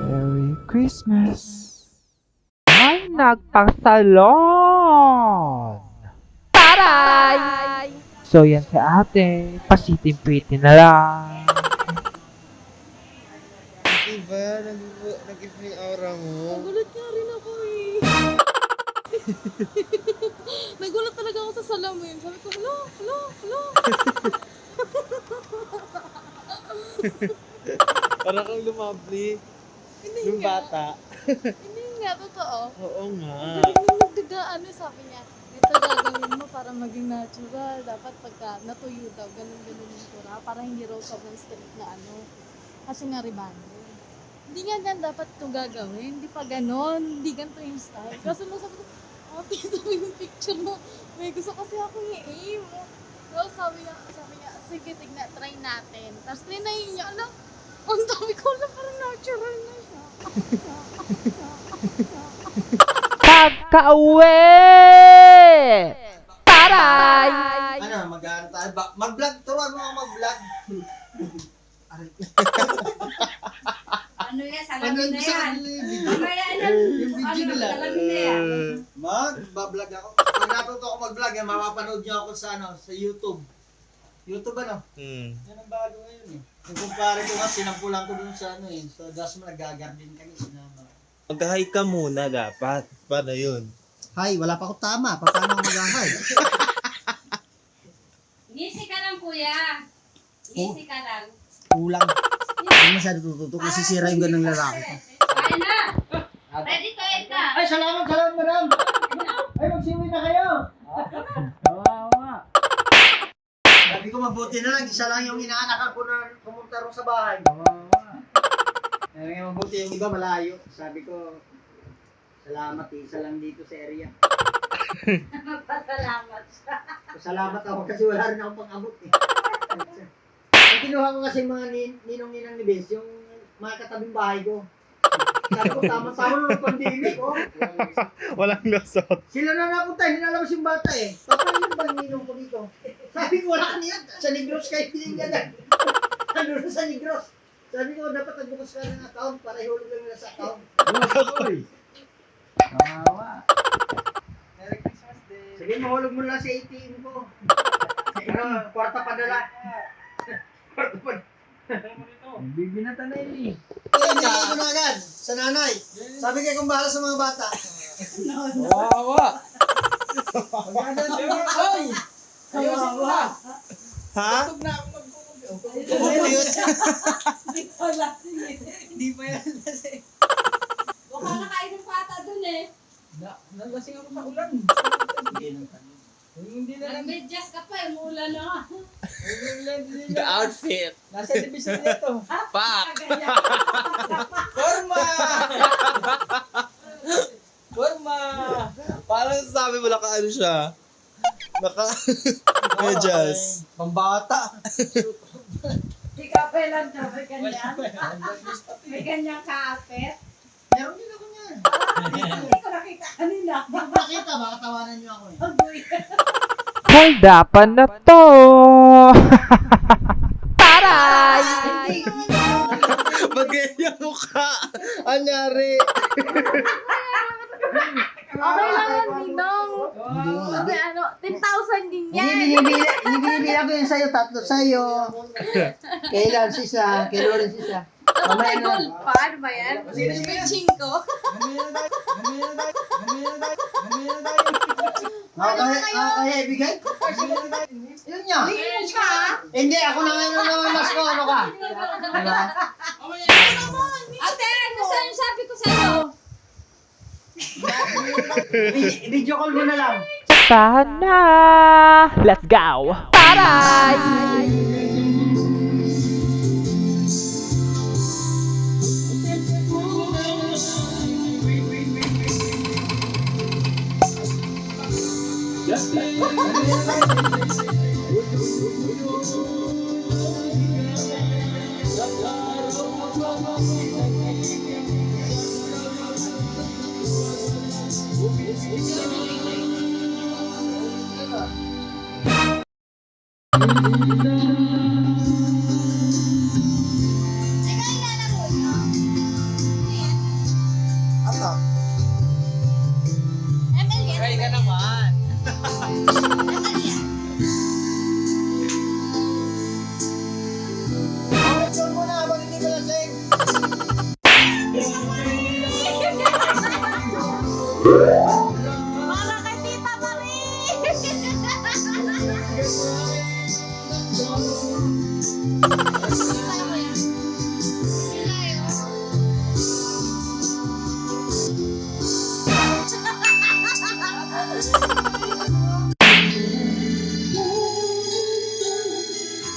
Merry Christmas! May nagpasalon! Taray! So yan si ate, pasitin-pitin na lang. Diba? Nag-iba yung aura mo. Nagulat nga rin ako eh. Nagulat talaga ako sa salamin. Sabi ko, hala, hala, hala. Parang kang lumabli. Hindi Nung nga. bata. Hindi nga, totoo. Oo nga. Ang galing nung nagdagaan, sabi niya, ito gagawin mo para maging natural. Dapat pagka natuyo daw, ganun-ganun yung tura. Para hindi raw sobrang straight na ano. Kasi nga ribando. Hindi nga yan dapat itong gagawin. Hindi pa ganon. Hindi ganito yung style. Kasi nung sabi ko, ate, sabi yung picture mo. May gusto kasi akong i-aim. So sabi niya, sige, tignan, try natin. Tapos trinayin niya, alam, ang dami ko na parang natural na siya. Pagka-uwi! Taray! Ano, mag-ano tayo? Mag-vlog? Turuan mo ako mag-vlog. Ano yan? Ano Salamin na gusto yan. nila yung video? Mamaya yan. Yung video Ano, nila. salamin na yan. Mag-vlog ako. Pag natuto ako mag-vlog, yan, mapapanood niyo ako sa sa YouTube. YouTube ano? Yan ang bago ngayon eh. Yung kumpare ko nga, sinampulan ko dun sa sa Dasma, nag-garden kami, sinama. Mag-hi ka muna dapat. Paano yun? Hi, wala pa ako tama. Paano ako mag-hi? Ngisi ka lang, kuya. Ngisi ka lang. Kulang. Hindi masyado tututok kasi sira yung ganang lalaki ko. Kaya na. Ready to eat na. Ay, salamat, madam! Ay, magsiwi na kayo! Sabi ko mabuti na lang, isa lang yung inaanakan ko na pumunta rin sa bahay. Mabuti yung iba malayo. Sabi ko, salamat isa lang dito sa area. Magpasalamat siya. Salamat ako kasi wala rin akong pang-abot eh. Ang kinuha ko kasi mga ninong-ninang ni Bes, yung mga katabing bahay ko. Sabi ko, tama-tama ng pandemic, oh. Walang lusot. Sila na napunta, hindi nalabas yung bata eh. Paano ba ninong ko dito? Sabi ko, wala ka niyan. Sa Negros kayo pinigyan. Ano na sa Negros? Sabi ko, dapat nagbukas ka ng account para ihulog lang nila sa account. Merry Christmas Day! Sige, mahulog mo lang sa ATM ko. Kwarta padala. Kwarta padala. Bibinata na yun eh. Hindi ko na agad sa nanay. Sabi kayo kung bahala sa mga bata. Wawa! Ay! Kawawa! Ha? Tug na ako magpupugyo. Bumuyot. Hindi pa yan lasing. Baka nakainom pa ata dun eh. Nalasing ako sa ulan. Hindi na lang. Nag-medyas ka pa eh. Mula na. The outfit. Nasa division nito. Pak! Forma! Forma! Parang sabi mo naka-ano siya. Naka-medyas. Pambata. Di kape lang to. May ganyan. May ganyan kaapet. Meron din ako niyan. Hindi ko nakita kanina. Bakit baka tawanan niyo ako eh. Agoy. Holdapan na to! Taray! Mag-ganyan mukha. Anyari. Okay lang yan, Ninong. Kasi ano, 10,000 din yan. Binibila ko yun sa'yo, tatlo sa'yo. Kay Lance isa, kay Lawrence isa. May gold pa, ano ba yan? May chinko. Kaya ibigay? Yun niya. Hindi, ako na ngayon naman mas ko, ano ka? Diba? Ate, ano sa yung sabi ko sa'yo? Video call mo na lang. Sana! Let's go! Taray! Ano? Kaya ka naman. Okay, doon muna habang hindi ka lasing. Para kay Tita Marie!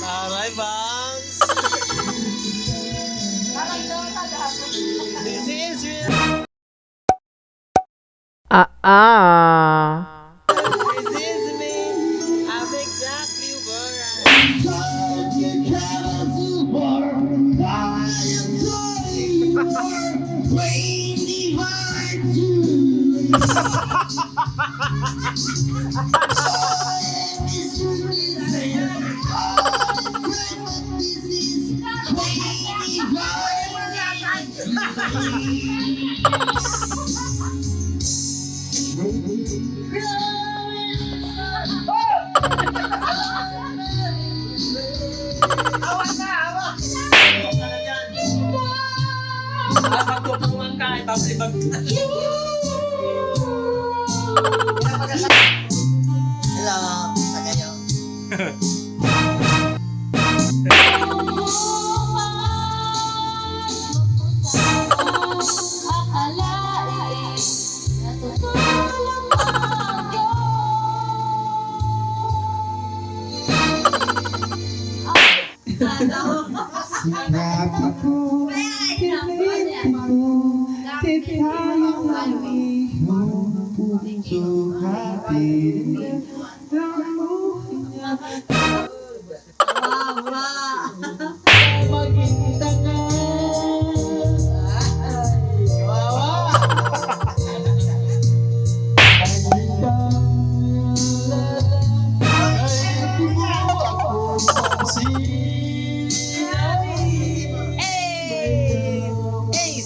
Taray, Bangs. This is real. This is me. I'm exactly where I am. Hello, sa kayo.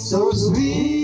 So sweet.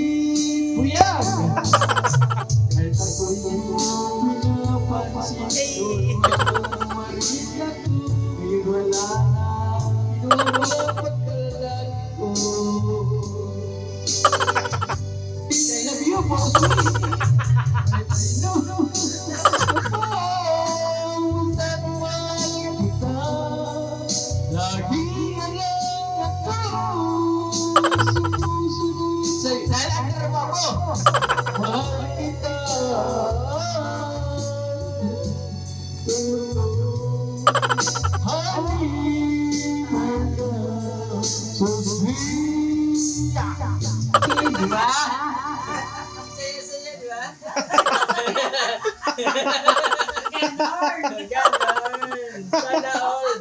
Sana all.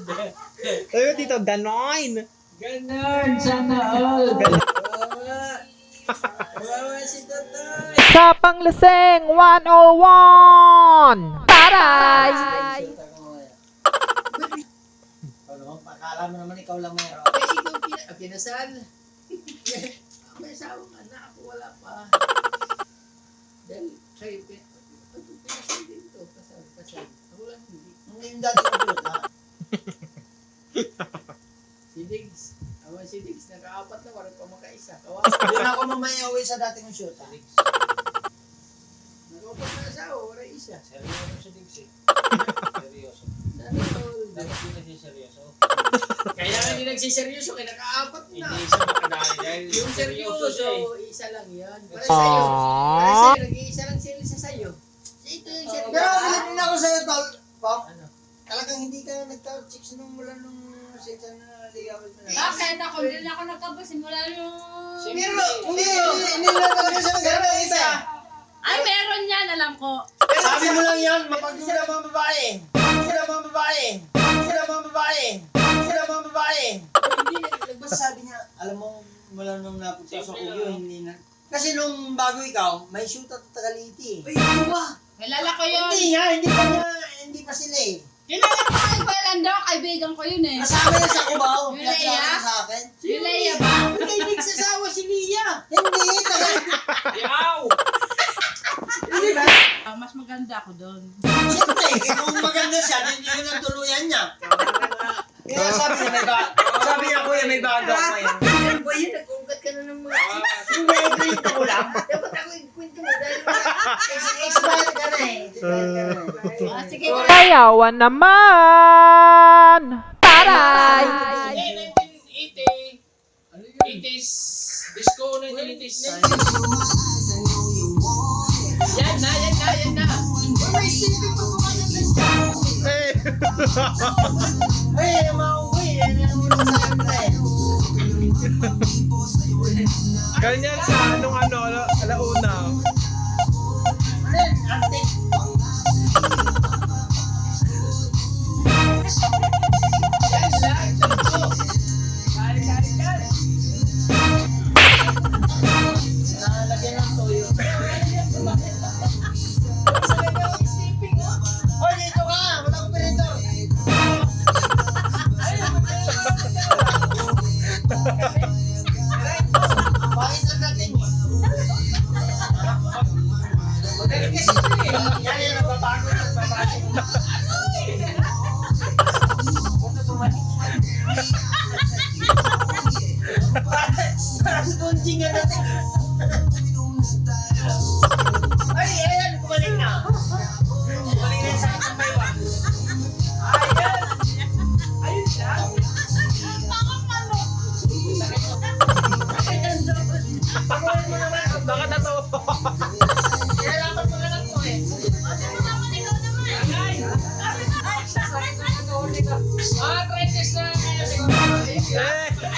Tayo dito, ganoin. Ganon, sana all. Wawa si Totoy. Sa Panglaseng 101! Taray! Ano, akala mo naman ikaw lang meron. Ikaw kinasal. May asawang anak ako, wala pa. Dahil sa'yo, pinasal dito. Kasal. Ako lang hindi. Hindi yung dati ko na. Si Diggs. Awan si Diggs, naka-apat na, wala pa makaisa. Kawawa. Hindi na ako mamaya uwi sa dati kong shoot. Naka-apat na asawa, wala isa. Seryoso si Diggs eh. Seryoso. Sana all. Dapat hindi na siya seryoso. Kaya nga hindi nagsiseryoso, kaya naka-apat na. Hindi siya makadali dahil Yung seryoso, siya eh. isa lang yan. Para sa'yo. Para sa'yo, nag-iisa lang sila sa sa'yo. Ito yung seryoso. Pero bilhin na ako sa'yo, tol. Pop, Ano? talagang hindi ka nagka-chicks nung mula nung season na ligawan mo na. Bakit ako? Hindi na ako nagkabos simula yung... Pero, hindi na talaga siya nagkaroon ng isa. Ay, meron yan, alam ko. Pero Sabi mo lang yan, mapagduda mga babae. Sila mga babae. Sila mga babae. Sila mga babae. Hindi, nagbasa sabi niya, alam mo, mula nung napunta sa Kuyo, hindi na. Kasi nung bago ikaw, may shoot at Tagaliti. Ay, ano ba? Kilala ko yun. Hindi pa sila eh. Kilala ko kay Belando, kaibigan ko yun eh. Kasama niya sa Cubao. Yung Leia? Kaya sa akin. Yung Leia ba? Hindi nagsasawa si Lia. Hindi, Tagaliti. Yaw! Mas maganda ako doon. Siyempre, kung maganda siya, hindi yun ang tuluyan niya. Kaya sabi niya, sabi niya, kuya, may bago ako ngayon. Ano ba yun? Nag-ugat ka na ng mga Hindi, kwento ko lang. Dapat ako ikwento mo dahil expired ka na eh. Sige. Sayawan naman! Taray! Hindi, 1980. 80s. Disco 1980s. Yan na. May sipin pa kumaganda siya. Ay, mauwi. Yan ang muna sa kanta eh. Ganyan sa alauna. Antik. Nalagyan ng toyo. Hoy, dito ka! Walang operator! Bakit ang dating mo? Magaling kasi ito eh. Yan yung nagbabago. Parang gunjing nga natin. Ay, ayan, bumalik na. Bumalik na sa akin may wa. Ayan. Ayun siya. Pakuhin mo naman. Baka na to. Nilalaman mo na lang to eh. Practice na kaya siguro.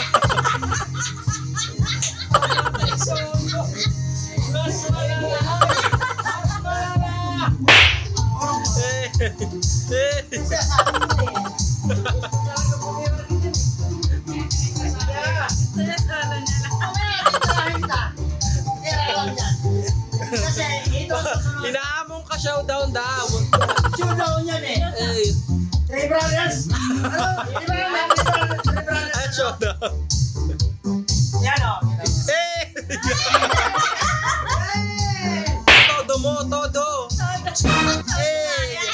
Kasi ito ang susunod. Inaamong ka showdown daw. Showdown yan eh. Eh, Three brothers. Ano? Three brothers. ay showdown. Yan o. Eh! Todo mo, todo. Eh!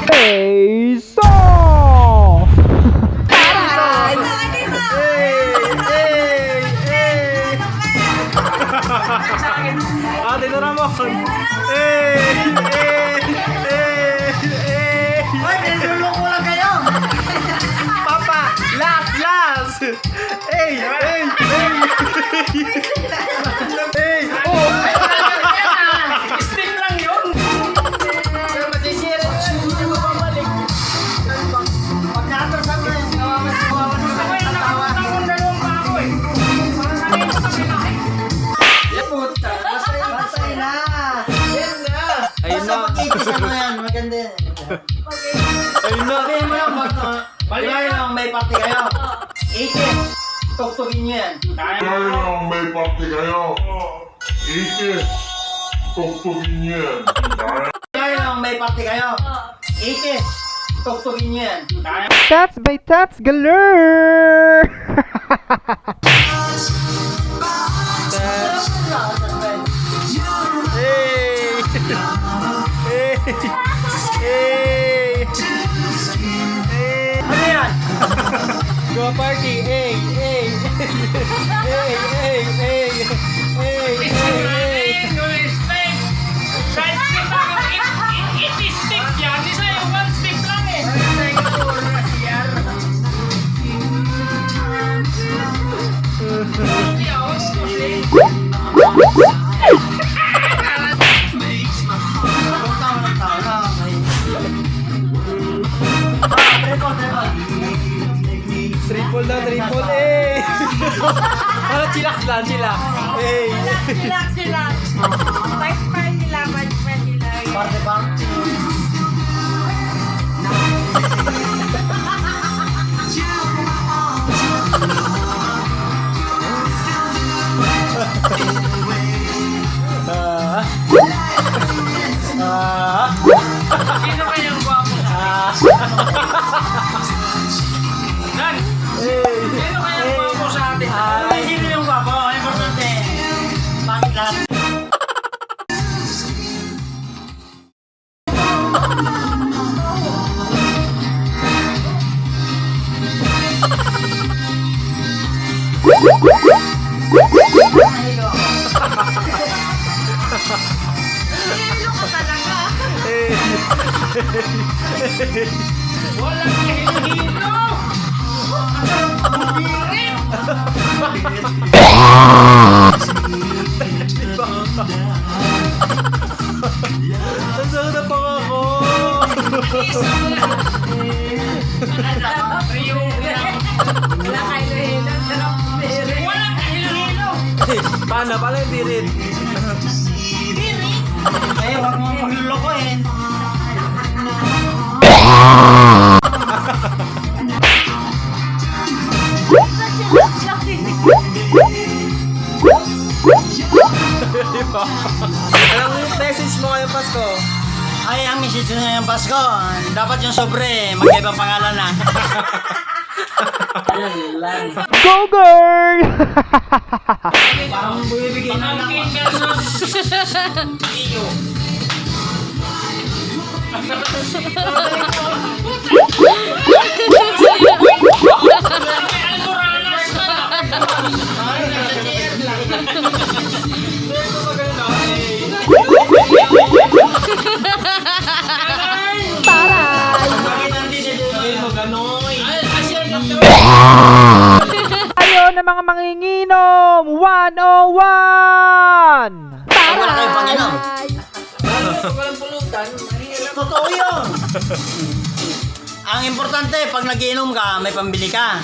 Face off! Dito Ramon. Hoy, niluloko lang kayo. Papa, last. Hey. Stick lang yun. Pero masisira nyo yan, hindi nyo mababalik. Pag natrasan mo yun, kawawa ng tawa. Puta, basta na. Yan na. Ayun Basta na. pag-iipisan mo yan, maganda yan. Ayun na. Sabihin mo lang, di ba yung may party kayo? Ikis, tuktugin nyo yan. Kaya may party kayo. Ikis, tuktugin niyo yan. Kaya may party kayo? Ikis, Tugtugin niyo yan. Tats by Tats Galore! Hey! Hey! Hey! Hey! Ano yan? Go party! Hey! Hey! Hey! Hey! Hey! Hey! Hey! No respect! Side step lang! It-step yan! Di sa'yo, one step lang eh! Triple na, triple! Hey! Ano, chillax lang, chillax! Hey! Sila. Vice pa nila, vice pa nila. Parte pa? Sino kayang gwapo? Dan! Sino kayang gwapo sa atin? Ay, sino yung gwapo? Importante. Bakit lahat? Walang hilo-hilo! Ang sakit ang panga ko! Wala kayo hilo. Sarap meron. Walang hilo-hilo! Paano? Paano yung birit? Eh, huwag mo paglulukoyin. Anong message mo ngayong Pasko? Ay, ang message na yung Pasko. Dapat yung sobre, magkaibang pangalan na. Yan lang. Go girl! Parang bumibigay na lang. Pamangkin versus iyo. May almoranas ka na. Bakit nandito dito? Tayo na mga manginginom! 101! Wala kayong panginom. Totoo yun. Ang importante, pag nagiinom ka, may pambili ka.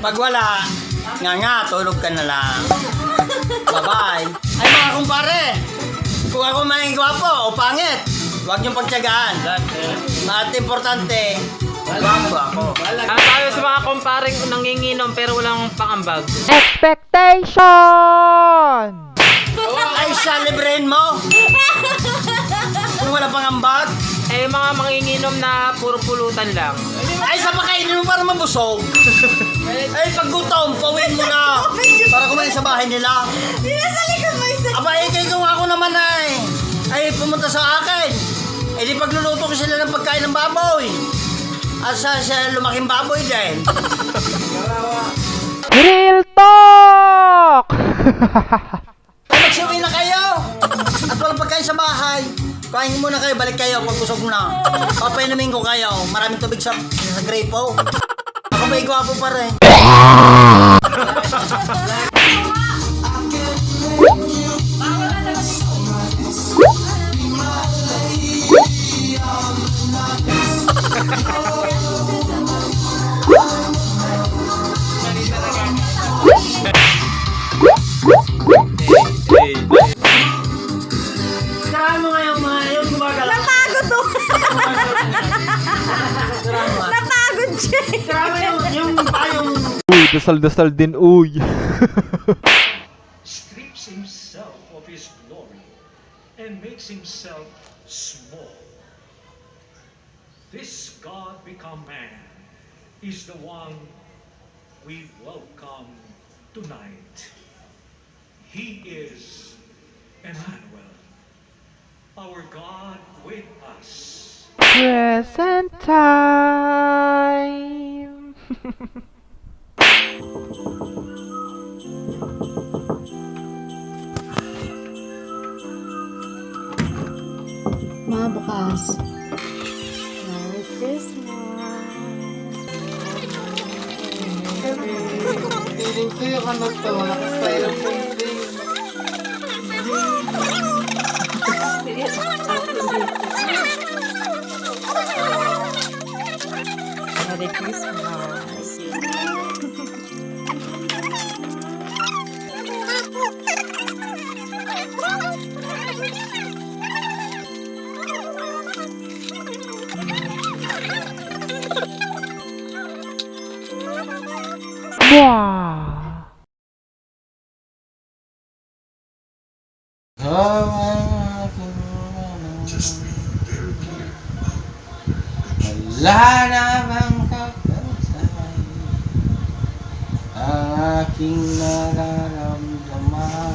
Pag wala, nga, tulog ka na lang. Bye-bye. Ay mga kumpare, kung ako may gwapo o pangit, huwag niyong pagtyagaan. At importante, gwapo ako. Ang tayo sa mga kumparing nanginginom pero walang pangambag. Expectation! Ay, salibrehin mo. Kung wala pang ambag, Eh, mga manginginom na puro pulutan lang. ay sa pakainin mo para mabusog. Ay, pag gutom, pawin mo na. Para kumain sa bahay nila. Nasa likod mo isa. Aba, kung ako naman ay pumunta sa akin. Eh di pagluluto ko sila ng pagkain ng baboy. At sa lumaking baboy din. Real talk! Ay, magsiuwi na kayo. At walang pagkain sa bahay. Kain muna kayo, balik kayo pag busog na. Papainumin ko kayo. Maraming tubig sa grapo. Ako may gwapo pa rin. Sirahan mo nga yung gumagalaw. Napagod to. Napagod siya. Sirahan mo yung payong. Uy, dasal-dasal din, uy. strips himself of his glory and makes himself small. this God become man is the one we welcome tonight. He is Emmanuel, our God with us. Present time. Mga bukas. Merry Christmas! Feeling ko yung ano to, naka-styrofoam thing. Merry Christmas. Wow. Wala na bang kakasay ang aking nararamdaman.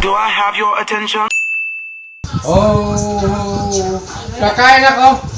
Do I have your attention? Oh, kakain ako.